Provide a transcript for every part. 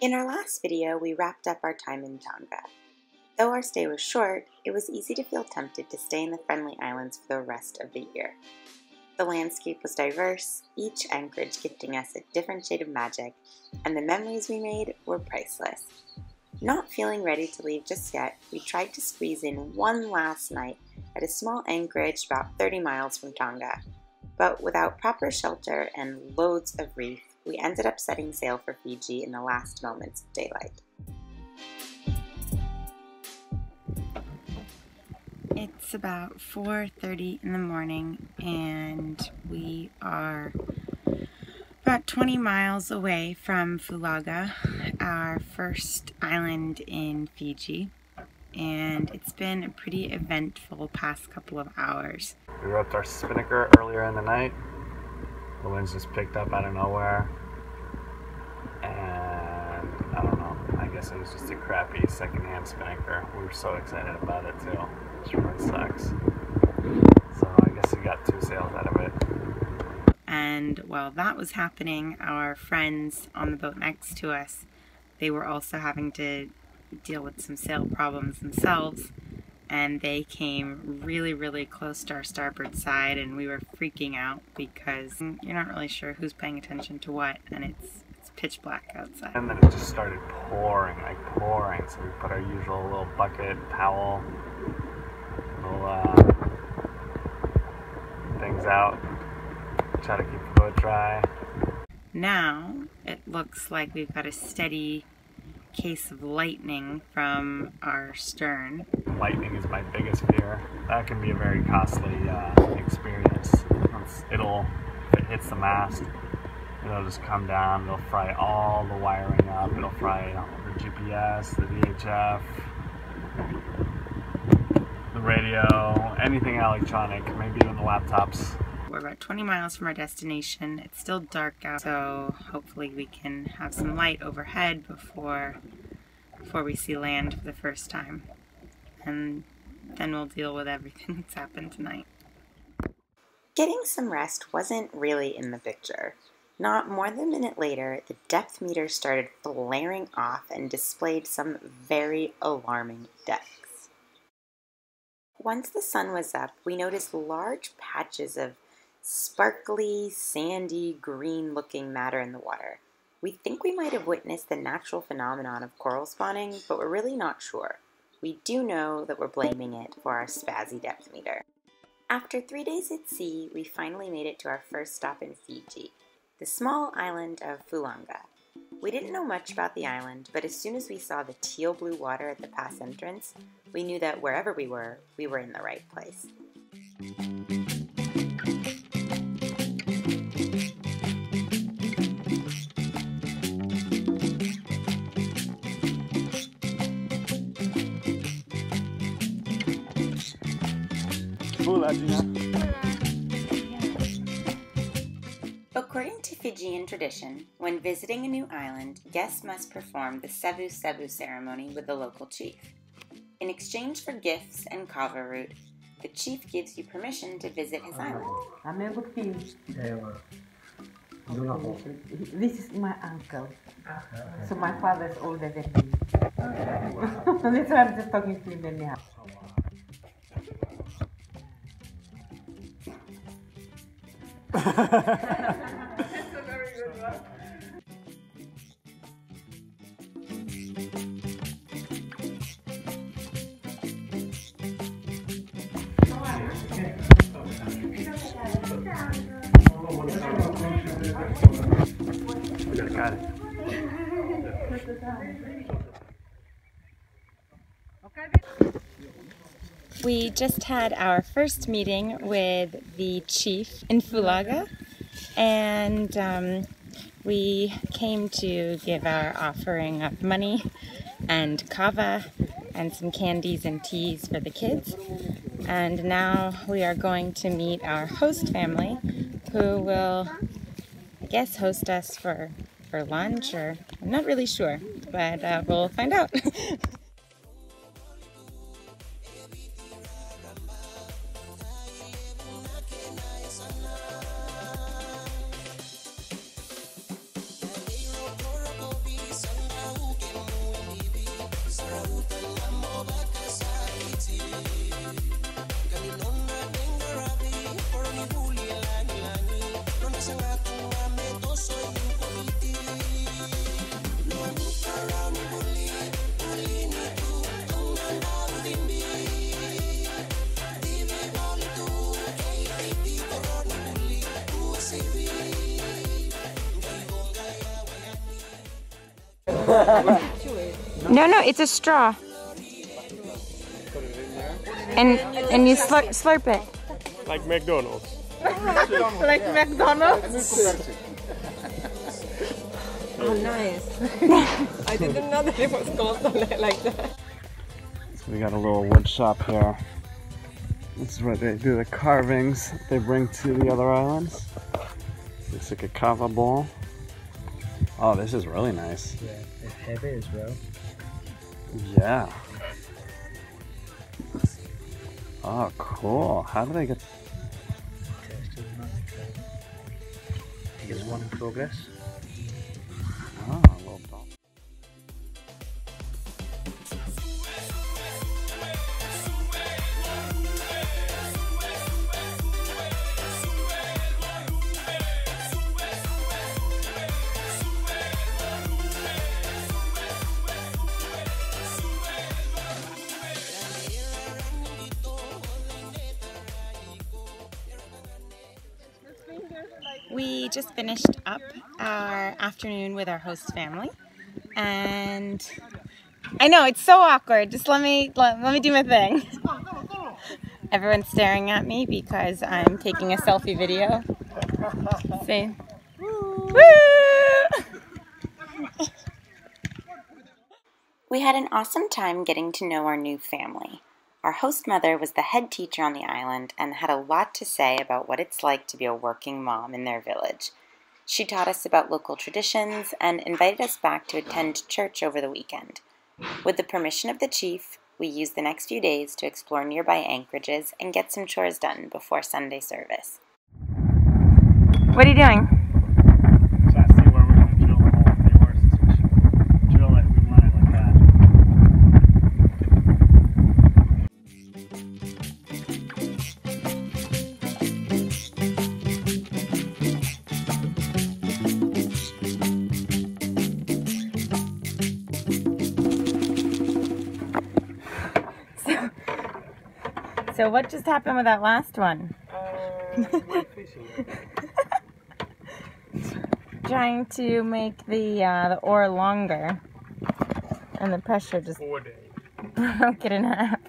In our last video, we wrapped up our time in Tonga. Though our stay was short, it was easy to feel tempted to stay in the friendly islands for the rest of the year. The landscape was diverse, each anchorage gifting us a different shade of magic, and the memories we made were priceless. Not feeling ready to leave just yet, we tried to squeeze in one last night at a small anchorage about 30 miles from Tonga. But without proper shelter and loads of reef, we ended up setting sail for Fiji in the last moments of daylight. It's about 4:30 in the morning and we are about 20 miles away from Fulaga, our first island in Fiji, and it's been a pretty eventful past couple of hours. We roped our spinnaker earlier in the night. The winds just picked up out of nowhere, and I don't know, I guess it was just a crappy secondhand spinnaker. We were so excited about it too, which really sucks. So I guess we got 2 sails out of it. And while that was happening, our friends on the boat next to us, they were also having to deal with some sail problems themselves. And they came really close to our starboard side, and we were freaking out because you're not really sure who's paying attention to what, and it's pitch black outside. And then it just started pouring, so we put our usual little bucket, towel, little things out, try to keep the boat dry. Now it looks like we've got a steady case of lightning from our stern. Lightning is my biggest fear. That can be a very costly experience. If it hits the mast, it'll just come down, it'll fry all the wiring up, it'll fry the GPS, the VHF, the radio, anything electronic, maybe even the laptops. We're about 20 miles from our destination. It's still dark out, so hopefully we can have some light overhead before we see land for the first time. And then we'll deal with everything that's happened tonight. Getting some rest wasn't really in the picture. Not more than a minute later, the depth meter started flaring off and displayed some very alarming depths. Once the sun was up, we noticed large patches of sparkly, sandy, green-looking matter in the water. We think we might have witnessed the natural phenomenon of coral spawning, but we're really not sure. We do know that we're blaming it for our spazzy depth meter. After 3 days at sea, we finally made it to our first stop in Fiji, the small island of Fulaga. We didn't know much about the island, but as soon as we saw the teal blue water at the pass entrance, we knew that wherever we were in the right place. According to Fijian tradition, when visiting a new island, guests must perform the sevu sevu ceremony with the local chief. In exchange for gifts and kava root, the chief gives you permission to visit his island. This is my uncle. So my father is older than me. That's why I'm just talking to him anyhow. That's a very good one. Got it. We just had our first meeting with the chief in Fulaga, and we came to give our offering of money and kava and some candies and teas for the kids. And now we are going to meet our host family, who will, I guess, host us for lunch, or I'm not really sure, but we'll find out. No, no, it's a straw. And you slurp it. Like McDonald's. Like McDonald's? Oh, nice. I didn't know that it was called like that. So we got a little wood shop here. This is where they do the carvings they bring to the other islands. Looks like a kava bowl. Oh, this is really nice. Yeah, it's heavy as well. Yeah. Oh, cool. How do they get... Test is not I think it's one in progress. Oh, a little ball. We just finished up our afternoon with our host family, and I know it's so awkward. Just let me do my thing. Everyone's staring at me because I'm taking a selfie video. See? Woo! We had an awesome time getting to know our new family. Our host mother was the head teacher on the island and had a lot to say about what it's like to be a working mom in their village. She taught us about local traditions and invited us back to attend church over the weekend. With the permission of the chief, we used the next few days to explore nearby anchorages and get some chores done before Sunday service. What are you doing? Trying to see where we're going to drill the hole for the horses. We should drill it. We want it like that. So what just happened with that last one? We're fishing. Trying to make the oar longer, and the pressure just 4 days. broke it in half.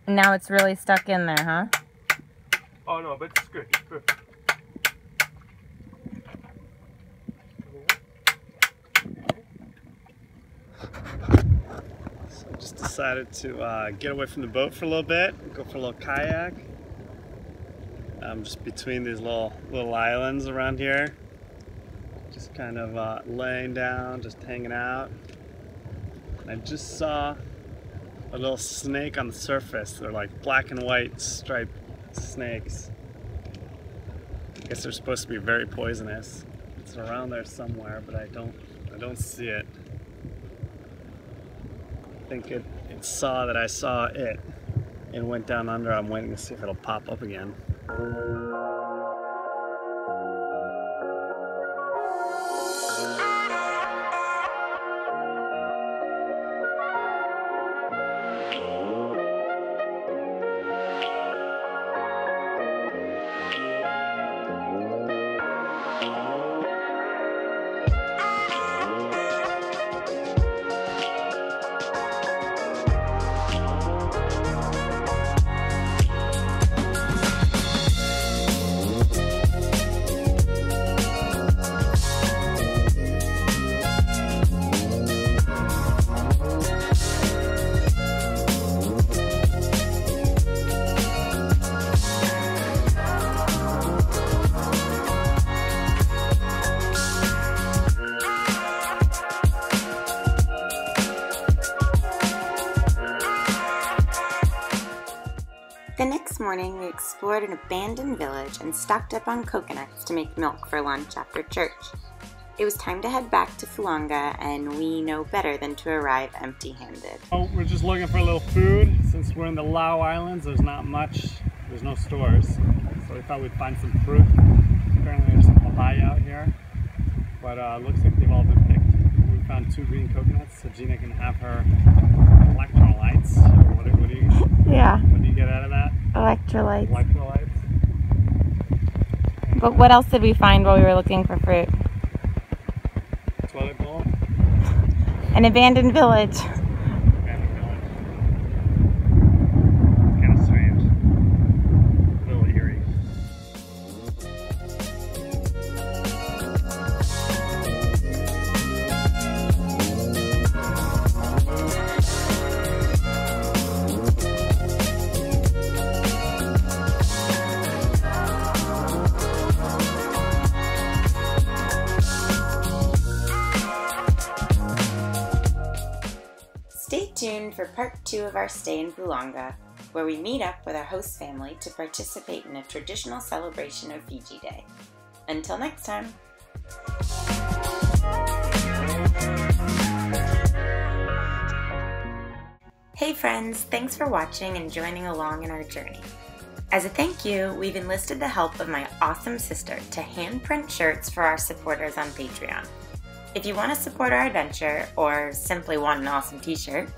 And now it's really stuck in there, huh? Oh no, but it's good. It's perfect. So I just decided to get away from the boat for a little bit, go for a little kayak. Just between these little islands around here. Just kind of laying down, just hanging out. And I just saw a little snake on the surface. They're like black and white striped snakes. I guess they're supposed to be very poisonous. It's around there somewhere, but I don't see it. I think it saw that I saw it and went down under. I'm waiting to see if it'll pop up again. The next morning, we explored an abandoned village and stocked up on coconuts to make milk for lunch after church. It was time to head back to Fulaga, and we know better than to arrive empty-handed. Oh, we're just looking for a little food. Since we're in the Lau Islands, there's not much. There's no stores. So we thought we'd find some fruit. Apparently there's some papaya out here. But looks like they've all been picked. We found 2 green coconuts, so Gina can have her electrolytes. Or what do you... Yeah. What do you get out of that? Electrolytes. Electrolytes. But what else did we find while we were looking for fruit? Toilet bowl. An abandoned village. Kind of strange. A little eerie. Stay tuned for part 2 of our stay in Fulaga, where we meet up with our host family to participate in a traditional celebration of Fiji Day. Until next time! Hey friends, thanks for watching and joining along in our journey. As a thank you, we've enlisted the help of my awesome sister to handprint shirts for our supporters on Patreon. If you want to support our adventure, or simply want an awesome t-shirt,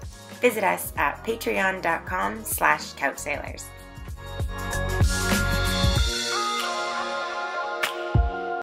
visit us at patreon.com/COUCHSAILORS.